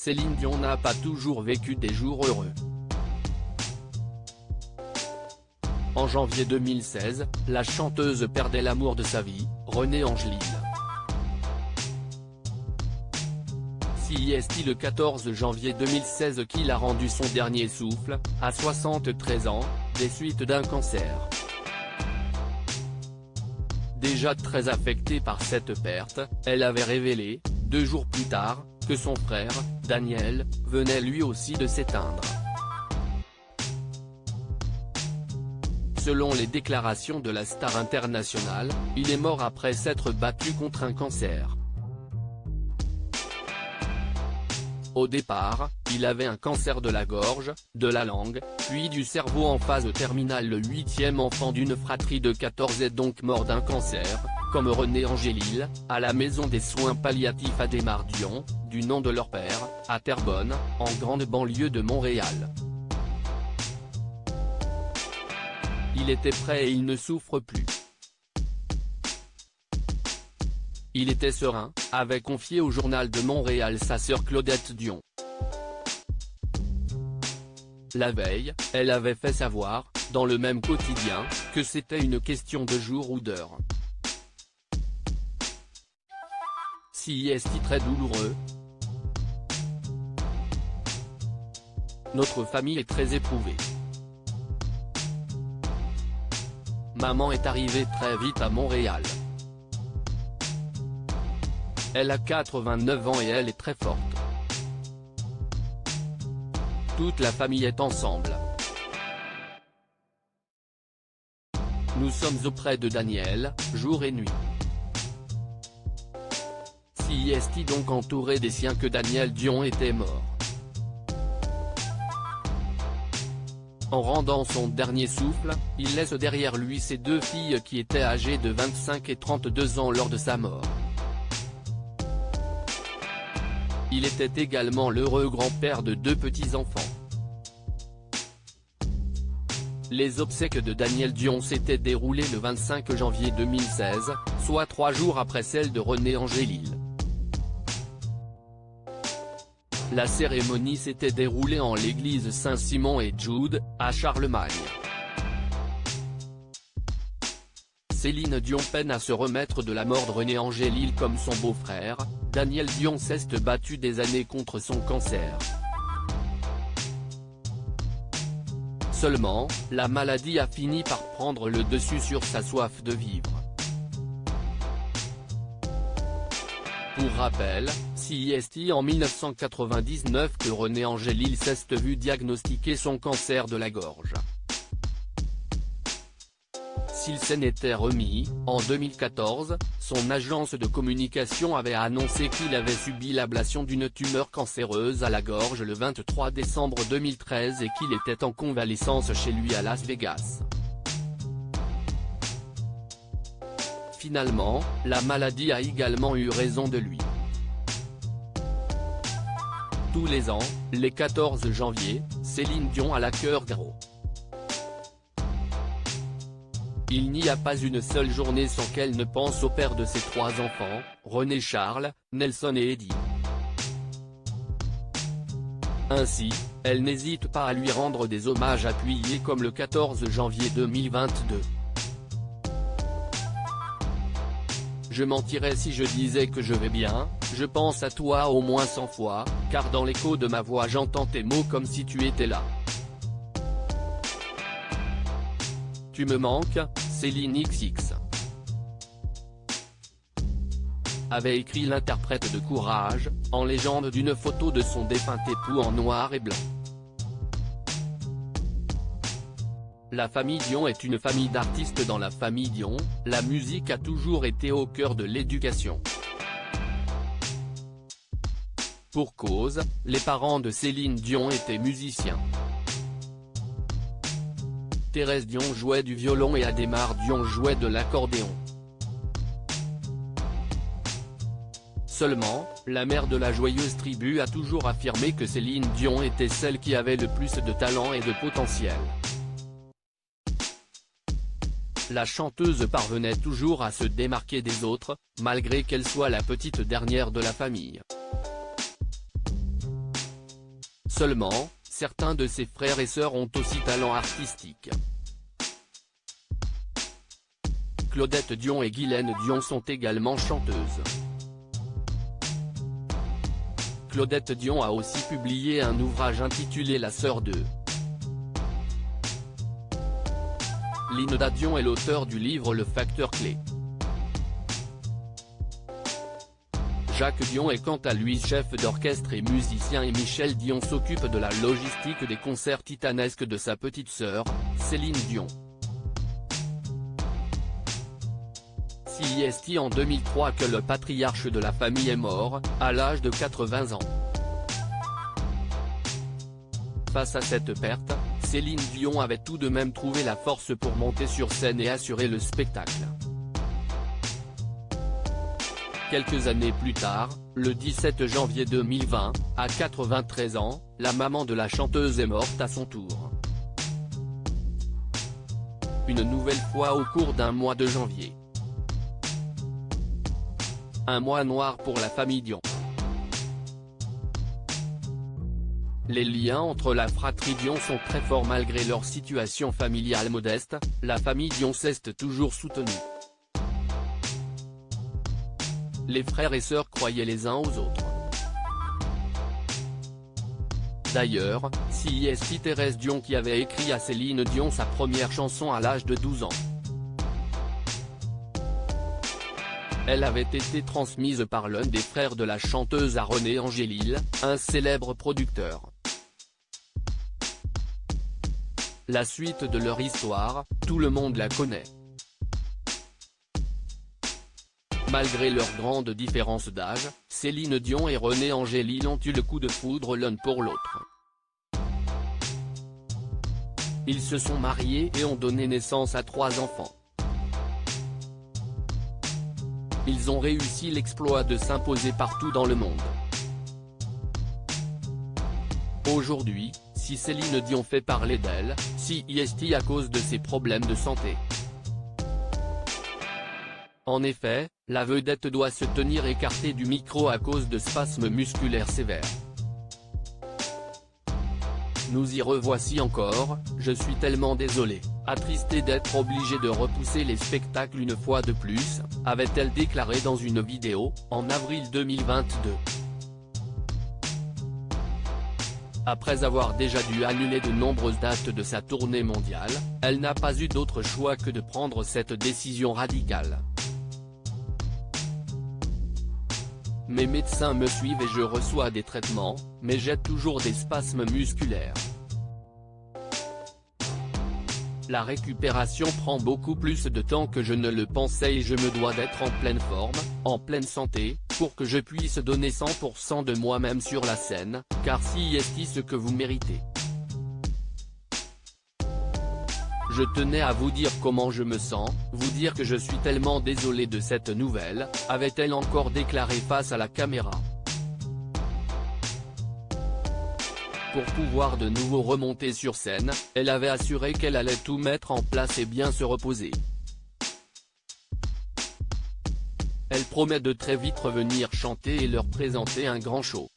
Céline Dion n'a pas toujours vécu des jours heureux. En janvier 2016, la chanteuse perdait l'amour de sa vie, René Angélil. C'est le 14 janvier 2016 qu'il a rendu son dernier souffle, à 73 ans, des suites d'un cancer. Déjà très affectée par cette perte, elle avait révélé, 2 jours plus tard, que son frère, Daniel, venait lui aussi de s'éteindre. Selon les déclarations de la star internationale, il est mort après s'être battu contre un cancer. Au départ, il avait un cancer de la gorge, de la langue, puis du cerveau en phase terminale. Le 8e enfant d'une fratrie de 14 est donc mort d'un cancer, comme René Angélil, à la maison des soins palliatifs Adhémar-Dion, du nom de leur père, à Terrebonne, en grande banlieue de Montréal. Il était prêt et il ne souffre plus. Il était serein, avait confié au Journal de Montréal sa sœur Claudette Dion. La veille, elle avait fait savoir, dans le même quotidien, que c'était une question de jours ou d'heures. C'est très douloureux. Notre famille est très éprouvée. Maman est arrivée très vite à Montréal. Elle a 89 ans et elle est très forte. Toute la famille est ensemble. Nous sommes auprès de Daniel, jour et nuit. C'est donc entouré des siens que Daniel Dion était mort. En rendant son dernier souffle, il laisse derrière lui ses 2 filles qui étaient âgées de 25 et 32 ans lors de sa mort. Il était également l'heureux grand-père de 2 petits-enfants. Les obsèques de Daniel Dion s'étaient déroulées le 25 janvier 2016, soit 3 jours après celles de René Angélil. La cérémonie s'était déroulée en l'église Saint-Simon et Jude, à Charlemagne. Céline Dion peine à se remettre de la mort de René Angélil comme son beau-frère, Daniel Dion s'est battu des années contre son cancer. Seulement, la maladie a fini par prendre le dessus sur sa soif de vivre. Pour rappel, c'est en 1999 que René Angélil s'est vu diagnostiquer son cancer de la gorge. S'il s'en était remis, en 2014, son agence de communication avait annoncé qu'il avait subi l'ablation d'une tumeur cancéreuse à la gorge le 23 décembre 2013 et qu'il était en convalescence chez lui à Las Vegas. Finalement, la maladie a également eu raison de lui. Tous les ans, les 14 janvier, Céline Dion a la cœur gros. Il n'y a pas une seule journée sans qu'elle ne pense au père de ses 3 enfants, René Charles, Nelson et Eddie. Ainsi, elle n'hésite pas à lui rendre des hommages appuyés comme le 14 janvier 2022. Je mentirais si je disais que je vais bien, je pense à toi au moins 100 fois, car dans l'écho de ma voix j'entends tes mots comme si tu étais là. Tu me manques, Céline XX. Avait écrit l'interprète de Courage, en légende d'une photo de son défunt époux en noir et blanc. La famille Dion est une famille d'artistes. Dans la famille Dion, la musique a toujours été au cœur de l'éducation. Pour cause, les parents de Céline Dion étaient musiciens. Thérèse Dion jouait du violon et Adhémar Dion jouait de l'accordéon. Seulement, la mère de la joyeuse tribu a toujours affirmé que Céline Dion était celle qui avait le plus de talent et de potentiel. La chanteuse parvenait toujours à se démarquer des autres, malgré qu'elle soit la petite dernière de la famille. Seulement, certains de ses frères et sœurs ont aussi talent artistique. Claudette Dion et Guylaine Dion sont également chanteuses. Claudette Dion a aussi publié un ouvrage intitulé La sœur de Linda Dion est l'auteur du livre Le facteur clé. Jacques Dion est quant à lui chef d'orchestre et musicien et Michel Dion s'occupe de la logistique des concerts titanesques de sa petite sœur, Céline Dion. C'est en 2003 que le patriarche de la famille est mort, à l'âge de 80 ans. Face à cette perte, Céline Dion avait tout de même trouvé la force pour monter sur scène et assurer le spectacle. Quelques années plus tard, le 17 janvier 2020, à 93 ans, la maman de la chanteuse est morte à son tour. Une nouvelle fois au cours d'un mois de janvier. Un mois noir pour la famille Dion. Les liens entre la fratrie Dion sont très forts malgré leur situation familiale modeste, la famille Dion s'est toujours soutenue. Les frères et sœurs croyaient les uns aux autres. D'ailleurs, c'est Thérèse Dion qui avait écrit à Céline Dion sa première chanson à l'âge de 12 ans. Elle avait été transmise par l'un des frères de la chanteuse à René Angélil, un célèbre producteur. La suite de leur histoire, tout le monde la connaît. Malgré leur grande différence d'âge, Céline Dion et René Angélil ont eu le coup de foudre l'un pour l'autre. Ils se sont mariés et ont donné naissance à 3 enfants. Ils ont réussi l'exploit de s'imposer partout dans le monde. Aujourd'hui, si Céline Dion fait parler d'elle, c'est à cause de ses problèmes de santé. En effet, la vedette doit se tenir écartée du micro à cause de spasmes musculaires sévères. Nous y revoici encore, je suis tellement désolée, attristée d'être obligée de repousser les spectacles une fois de plus, avait-elle déclaré dans une vidéo, en avril 2022. Après avoir déjà dû annuler de nombreuses dates de sa tournée mondiale, elle n'a pas eu d'autre choix que de prendre cette décision radicale. Mes médecins me suivent et je reçois des traitements, mais j'ai toujours des spasmes musculaires. La récupération prend beaucoup plus de temps que je ne le pensais et je me dois d'être en pleine forme, en pleine santé, pour que je puisse donner 100% de moi-même sur la scène, car c'est ce que vous méritez. Je tenais à vous dire comment je me sens, vous dire que je suis tellement désolée de cette nouvelle, avait-elle encore déclaré face à la caméra. Pour pouvoir de nouveau remonter sur scène, elle avait assuré qu'elle allait tout mettre en place et bien se reposer. Elle promet de très vite revenir chanter et leur présenter un grand show.